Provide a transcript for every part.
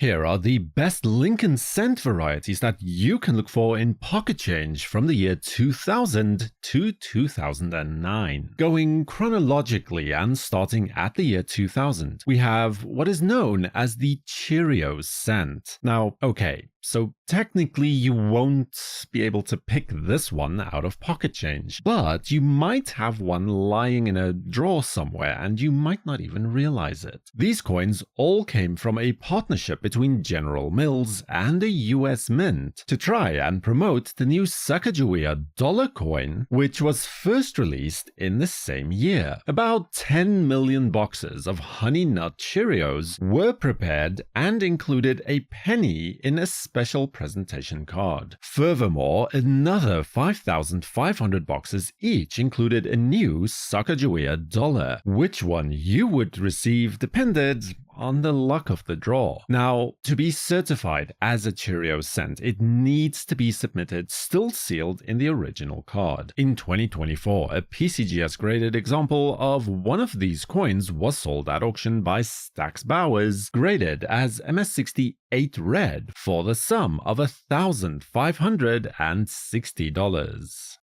Here are the best Lincoln cent varieties that you can look for in pocket change from the year 2000 to 2009. Going chronologically and starting at the year 2000, we have what is known as the Cheerios cent. Now, okay, so technically you won't be able to pick this one out of pocket change, but you might have one lying in a drawer somewhere and you might not even realize it. These coins all came from a partnership between General Mills and a US Mint to try and promote the new Sacagawea dollar coin, which was first released in the same year. About 10 million boxes of Honey Nut Cheerios were prepared and included a penny in a special presentation card. Furthermore, another 5,500 boxes each included a new Sacagawea dollar. Which one you would receive depended on the luck of the draw. Now, to be certified as a Cheerios cent, it needs to be submitted still sealed in the original card. In 2024, a PCGS graded example of one of these coins was sold at auction by Stax Bowers, graded as MS68 red for the sum of $1,560.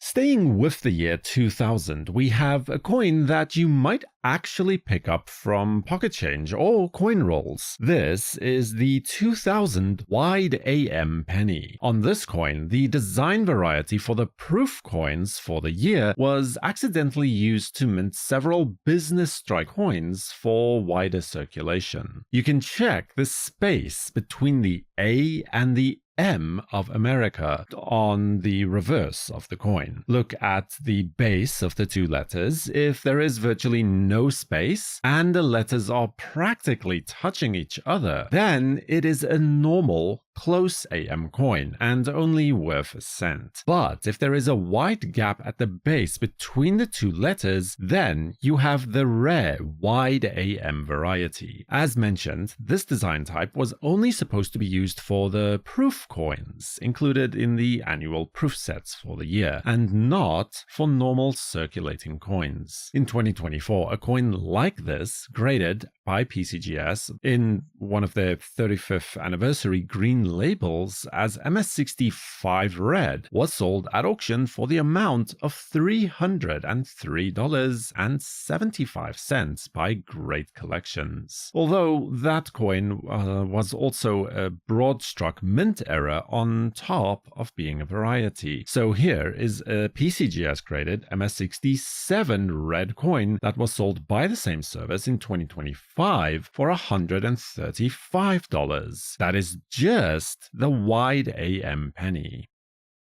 Staying with the year 2000, we have a coin that you might actually pick up from pocket change or coin rolls. This is the 2000 wide AM penny. On this coin, the design variety for the proof coins for the year was accidentally used to mint several business strike coins for wider circulation. You can check the space between the A and the M of America on the reverse of the coin. Look at the base of the two letters. If there is virtually no space and the letters are practically touching each other, then it is a normal close AM coin and only worth a cent. But if there is a wide gap at the base between the two letters, then you have the rare wide AM variety. As mentioned, this design type was only supposed to be used for the proof coins included in the annual proof sets for the year, and not for normal circulating coins. In 2024, a coin like this, graded by PCGS in one of their 35th anniversary green labels as MS65 red, was sold at auction for the amount of $303.75 by Great Collections. Although that coin was also a broad struck mint error on top of being a variety. So here is a PCGS graded MS67 red coin that was sold by the same service in 2025 for $135. That is just the wide AM penny.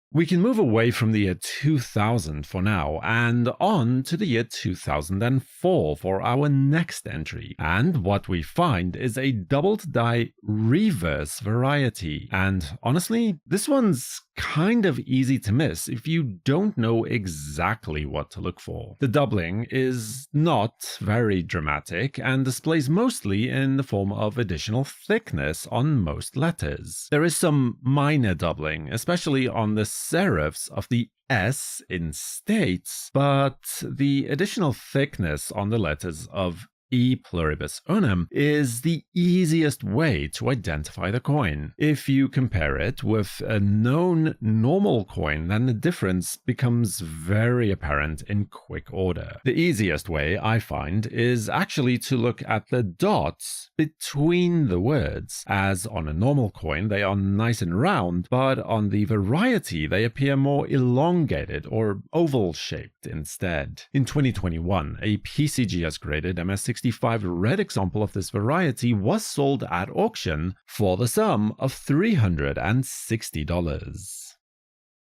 We can move away from the year 2000 for now and on to the year 2004 for our next entry. And what we find is a doubled die reverse variety. And honestly, this one's kind of easy to miss if you don't know exactly what to look for. The doubling is not very dramatic and displays mostly in the form of additional thickness on most letters. There is some minor doubling, especially on the serifs of the S in states, but the additional thickness on the letters of E pluribus unum is the easiest way to identify the coin. If you compare it with a known normal coin, then the difference becomes very apparent in quick order. The easiest way, I find, is actually to look at the dots between the words, as on a normal coin they are nice and round, but on the variety they appear more elongated or oval-shaped instead. In 2021, a PCGS graded MS65 red example of this variety was sold at auction for the sum of $360.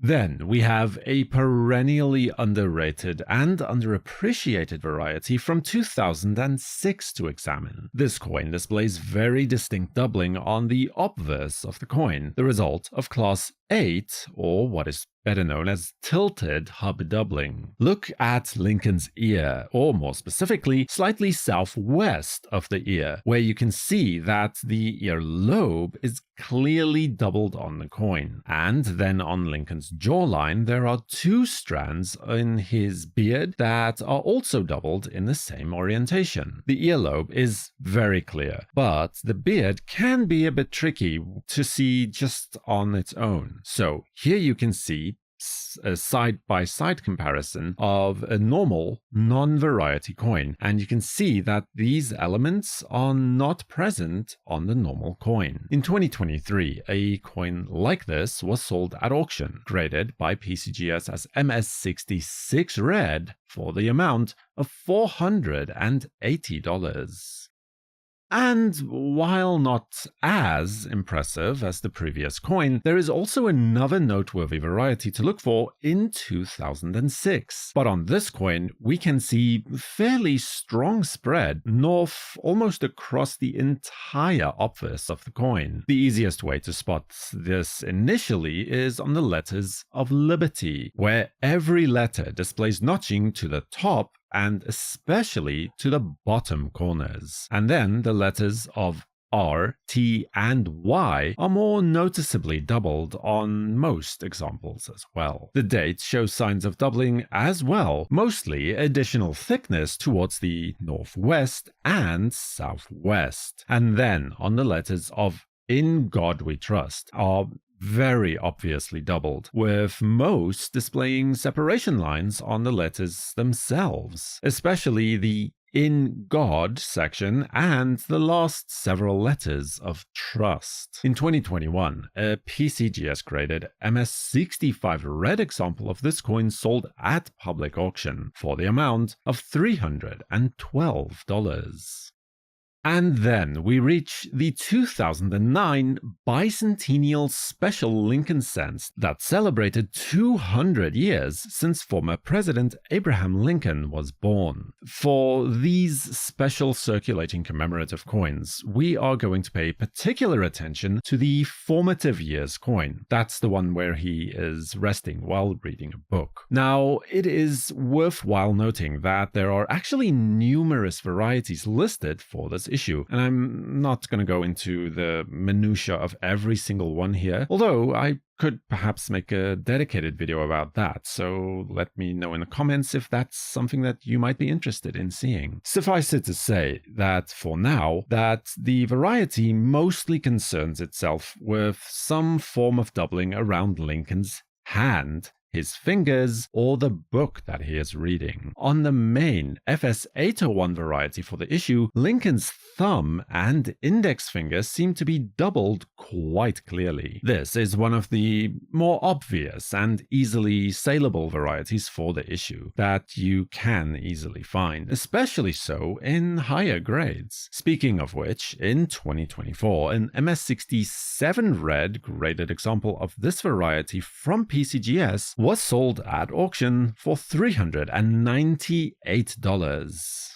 Then we have a perennially underrated and underappreciated variety from 2006 to examine. This coin displays very distinct doubling on the obverse of the coin, the result of class 8, or what is better known as tilted hub doubling. Look at Lincoln's ear, or more specifically, slightly southwest of the ear, where you can see that the ear lobe is clearly doubled on the coin. And then on Lincoln's jawline, there are 2 strands in his beard that are also doubled in the same orientation. The earlobe is very clear, but the beard can be a bit tricky to see just on its own. So here you can see a side-by-side comparison of a normal non-variety coin, and you can see that these elements are not present on the normal coin. In 2023, a coin like this was sold at auction, graded by PCGS as MS66 Red for the amount of $480. And while not as impressive as the previous coin, there is also another noteworthy variety to look for in 2006. But on this coin, we can see fairly strong spread north almost across the entire obverse of the coin. The easiest way to spot this initially is on the letters of Liberty, where every letter displays notching to the top and especially to the bottom corners. And then the letters of R, T, and Y are more noticeably doubled on most examples as well. The date shows signs of doubling as well, mostly additional thickness towards the northwest and southwest. And then on the letters of In God We Trust are very obviously doubled, with most displaying separation lines on the letters themselves, especially the In God section and the last several letters of trust. In 2021, a PCGS graded MS65 Red example of this coin sold at public auction for the amount of $312. And then we reach the 2009 Bicentennial Special Lincoln Cents that celebrated 200 years since former President Abraham Lincoln was born. For these special circulating commemorative coins, we are going to pay particular attention to the Formative Years coin. That's the one where he is resting while reading a book. Now, it is worthwhile noting that there are actually numerous varieties listed for this issue, and I'm not going to go into the minutiae of every single one here, although I could perhaps make a dedicated video about that, so let me know in the comments if that's something that you might be interested in seeing. Suffice it to say that for now, that the variety mostly concerns itself with some form of doubling around Lincoln's hand, his fingers, or the book that he is reading. On the main FS801 variety for the issue, Lincoln's thumb and index finger seem to be doubled quite clearly. This is one of the more obvious and easily saleable varieties for the issue that you can easily find, especially so in higher grades. Speaking of which, in 2024, an MS67 Red graded example of this variety from PCGS was sold at auction for $398.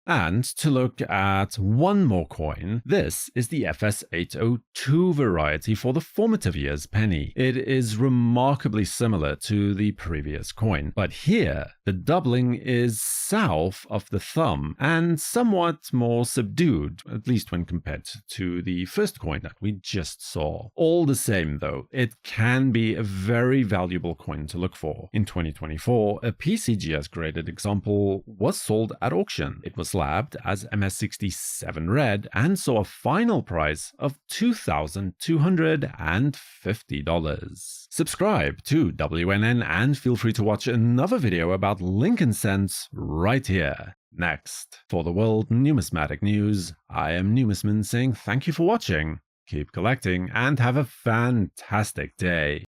And to look at one more coin, this is the FS802 variety for the Formative Years penny. It is remarkably similar to the previous coin, but here the doubling is south of the thumb and somewhat more subdued, at least when compared to the first coin that we just saw. All the same though, it can be a very valuable coin to look for. In 2024, a PCGS graded example was sold at auction. It was slabbed as MS67 Red and saw a final price of $2,250. Subscribe to WNN and feel free to watch another video about Lincoln Cents right here. Next, for the World Numismatic News, I am Numisman saying thank you for watching, keep collecting, and have a fantastic day.